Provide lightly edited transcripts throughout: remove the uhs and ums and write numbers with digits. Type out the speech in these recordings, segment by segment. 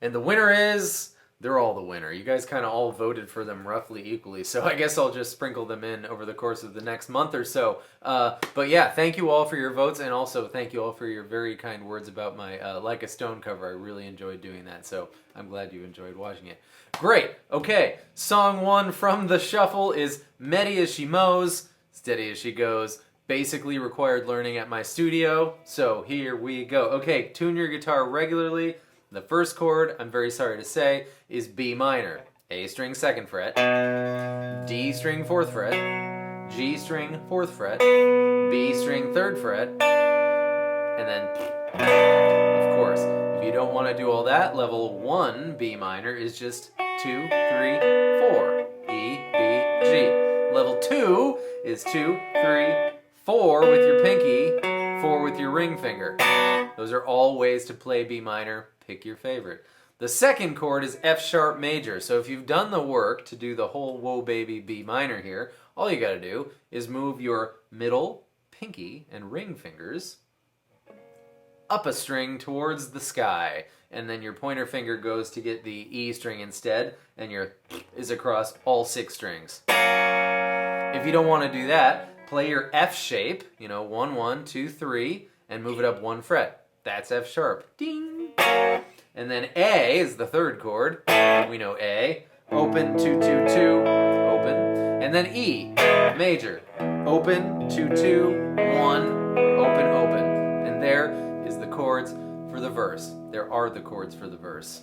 And the winner is... They're all the winner. You guys kind of all voted for them roughly equally, so I guess I'll just sprinkle them in over the course of the next month or so. But yeah, thank you all for your votes, and also thank you all for your very kind words about my Like a Stone cover. I really enjoyed doing that, so I'm glad you enjoyed watching it. Great. Okay, song 1 from the shuffle is Medi as She Mows, Steady as She Goes. Basically required learning at my studio, so here we go. Okay, tune your guitar regularly. The first chord, I'm very sorry to say, is B minor. A string 2nd fret, D string 4th fret, G string 4th fret, B string 3rd fret, and then, of course, if you don't want to do all that, level 1 B minor is just 2, 3, 4, E, B, G. Level 2 is 2, 3, 4 with your pinky, 4 with your ring finger. Those are all ways to play B minor. Pick your favorite. The second chord is F sharp major. So if you've done the work to do the whole Whoa Baby B minor here, all you gotta do is move your middle, pinky, and ring fingers up a string towards the sky. And then your pointer finger goes to get the E string instead, and your is across all 6 strings. If you don't want to do that, play your F shape, 1, 1, 2, 3, and move it up 1 fret. That's F sharp. Ding! And then A is the third chord. We know A. Open, 2, 2, 2, open. And then E, major. Open, 2, 2, 1, open, open. And there is the chords for the verse. There are the chords for the verse.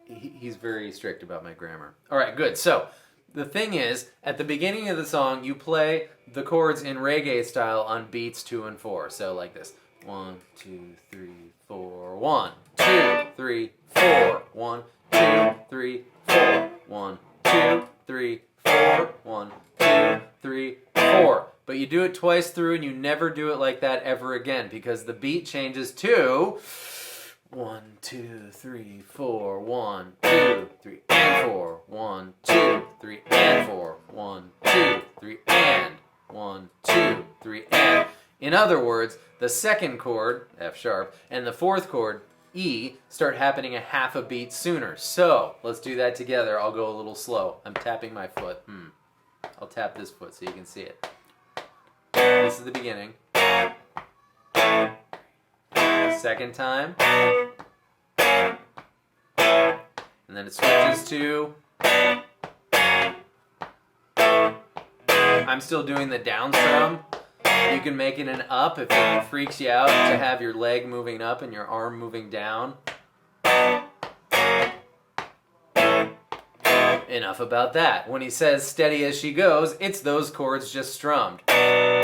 He's very strict about my grammar. All right, good. So the thing is, at the beginning of the song, you play the chords in reggae style on beats 2 and 4. So like this. 1, 2, 3, 4. 1, 2, 3, 4. 1, 2, 3, 4. 1, 2, 3, 4. 1, 2, 3, 4. But you do it twice through and you never do it like that ever again because the beat changes to 1, 2, 3, 4. 1, 2, 3, and 4. 1, 2, 3, and 4. 1, 2, 3, and 1, 2, 3, and. In other words, the second chord, F sharp, and the fourth chord, E, start happening a half a beat sooner. So, let's do that together. I'll go a little slow. I'm tapping my foot. I'll tap this foot so you can see it. This is the beginning. Second time. And then it switches to... I'm still doing the down strum. You can make it an up if it freaks you out to have your leg moving up and your arm moving down. Enough about that. When he says steady as she goes, it's those chords just strummed. And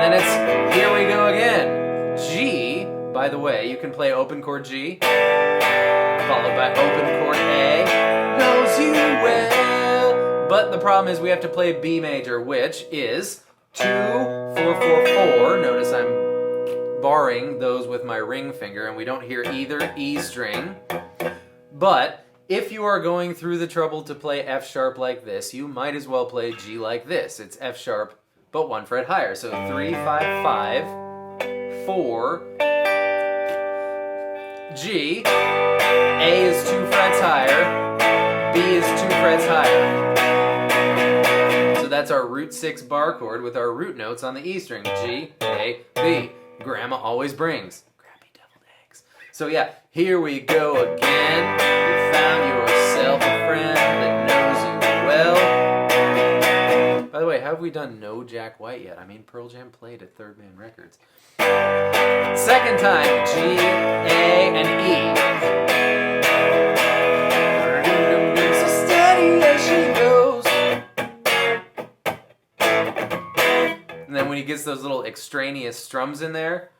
then it's here we go again. G, by the way, you can play open chord G, followed by open chord A. Knows you well. But the problem is we have to play B major, which is 2, 4, 4, 4. Notice I'm barring those with my ring finger, and we don't hear either E string. But if you are going through the trouble to play F sharp like this, you might as well play G like this. It's F sharp, but 1 fret higher. So 3, 5, 5, 4, G, A is 2 frets higher, B is 2 frets higher. So that's our root 6 bar chord with our root notes on the E string. G, A, B. Grandma always brings crappy deviled eggs. So yeah, here we go again. You found yourself a friend that knows you well. By the way, how have we done No Jack White yet? I mean, Pearl Jam played at Third Man Records. Second time, G, A, and E. So steady as she goes. And then when he gets those little extraneous strums in there,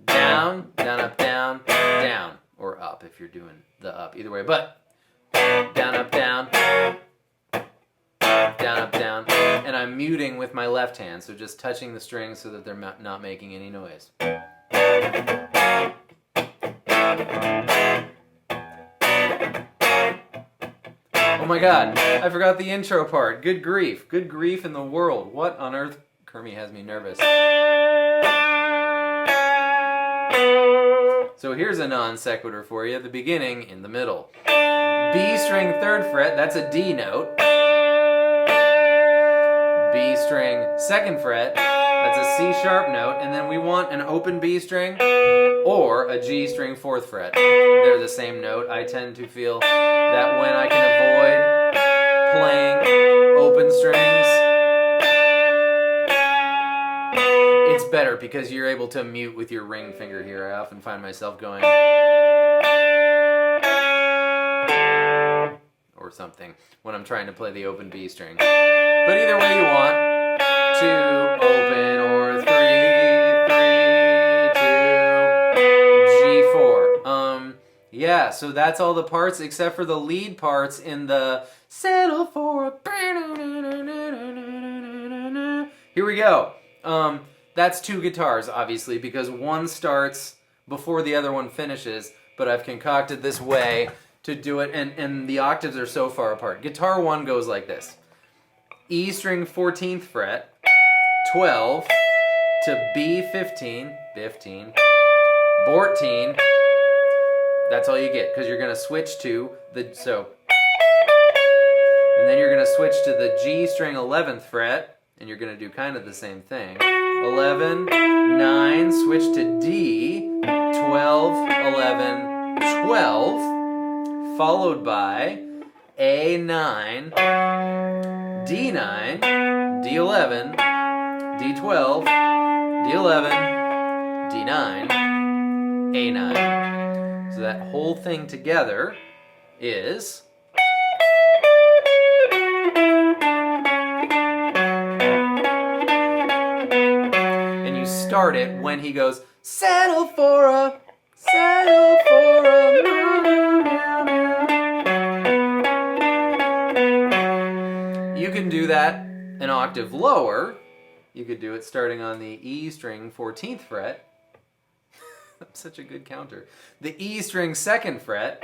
down, down, up, down, down, or up if you're doing the up. Either way, but down, up, down, down, up, down, and I'm muting with my left hand, so just touching the strings so that they're not making any noise. Oh my god, I forgot the intro part. Good grief. Good grief in the world. What on earth? Kermie has me nervous. So here's a non sequitur for you. The beginning in the middle. B string 3rd fret, that's a D note. B string 2nd fret, that's a C sharp note. And then we want an open B string or a G string 4th fret. They're the same note. I tend to feel that when I can avoid playing open strings, it's better because you're able to mute with your ring finger here. I often find myself going or something when I'm trying to play the open B string. But either way you want, 2 open or 3, 2, G4. Yeah, so that's all the parts except for the lead parts in the settle for a. Here we go. That's 2 guitars, obviously, because one starts before the other one finishes, but I've concocted this way to do it, and the octaves are so far apart. Guitar 1 goes like this. E string 14th fret, 12, to B 15, 15, 14. That's all you get, because you're going to switch to the, and then you're going to switch to the G string 11th fret, and you're going to do kind of the same thing. 11, 9, switch to D, 12, 11, 12, followed by A9, D9, D11, D12, D11, D9, A9. So that whole thing together is... And you start it when he goes, settle for a... You can do that an octave lower. You could do it starting on the E string 14th fret. I'm such a good counter. The E string 2nd fret,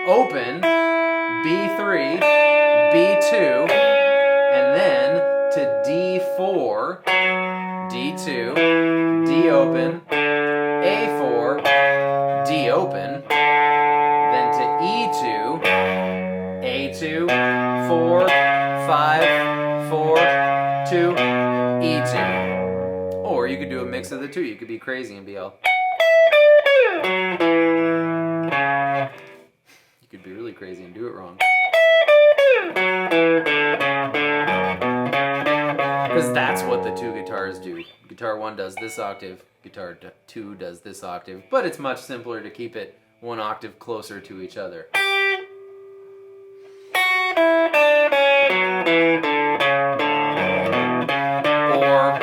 open, B3, B2, and then to D4, D2, D open, A4, D open, then to E2, A2, 4, 5, 4, 2, E2. Or you could do a mix of the two. You could be crazy and be all... You could be really crazy and do it wrong. Because that's what the 2 guitars do. Guitar 1 does this octave, guitar 2 does this octave, but it's much simpler to keep it 1 octave closer to each other. Or...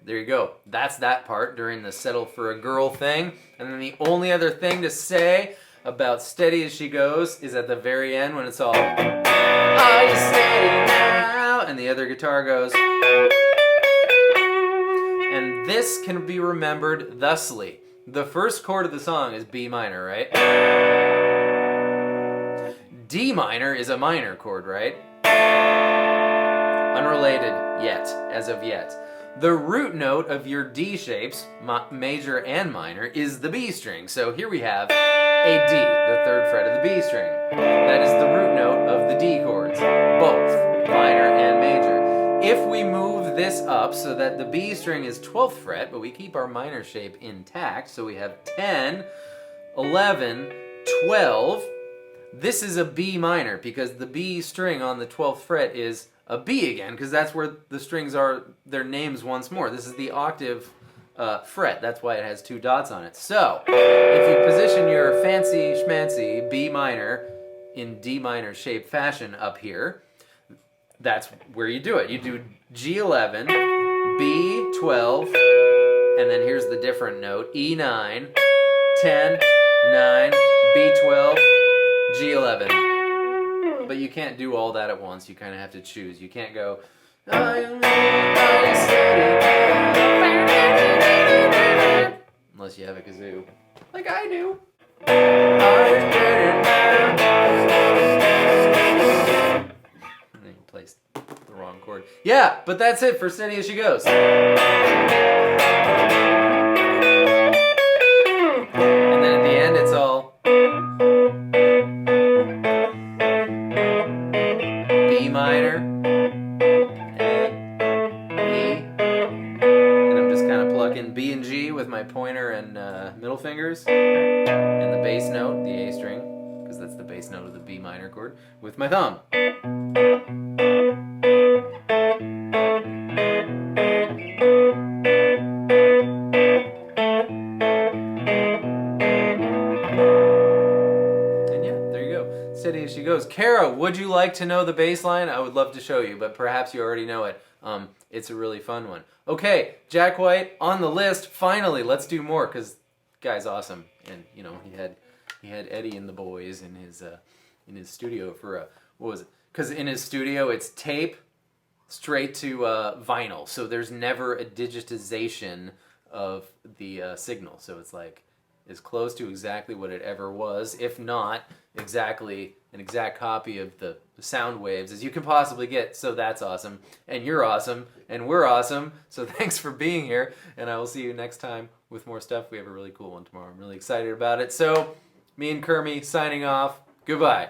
There you go. That's that part during the settle for a girl thing. And then the only other thing to say about Steady As She Goes is at the very end when it's all, are you steady now? And the other guitar goes. And this can be remembered thusly. The first chord of the song is B minor, right? D minor is a minor chord, right? Unrelated yet, as of yet. The root note of your D shapes, major and minor, is the B string. So here we have a D, the 3rd fret of the B string. That is the root note of the D chords, both minor and major. If we move this up so that the B string is 12th fret, but we keep our minor shape intact, so we have 10, 11, 12. This is a B minor because the B string on the 12th fret is a B again, because that's where the strings are, their names once more. This is the octave fret. That's why it has 2 dots on it. So, if you position your fancy schmancy B minor in D minor shape fashion up here, that's where you do it. You do G11, B12, and then here's the different note, E9, 10, 9, B12, G11. But you can't do all that at once. You kind of have to choose. You can't go... unless you have a kazoo, like I do. And then you placed the wrong chord. Yeah, but that's it for Steady As She Goes. And then at the end, it's all B minor, A, E, and I'm just kind of plucking B and G with my pointer and middle fingers, and the bass note, the A string, because that's the bass note of the B minor chord, with my thumb. Steady As She Goes. Kara, would you like to know the bass line? I would love to show you, but perhaps you already know it. It's a really fun one. Okay, Jack White on the list. Finally, let's do more, because guy's awesome. And you know, he had Eddie and the boys in his studio for what was it? Because in his studio it's tape straight to vinyl, so there's never a digitization of the signal. So it's like as close to exactly what it ever was, if not exactly an exact copy of the sound waves as you can possibly get. So that's awesome, and you're awesome, and we're awesome. So thanks for being here, and I will see you next time with more stuff. We have a really cool one tomorrow. I'm really excited about it. So me and Kermie signing off. Goodbye.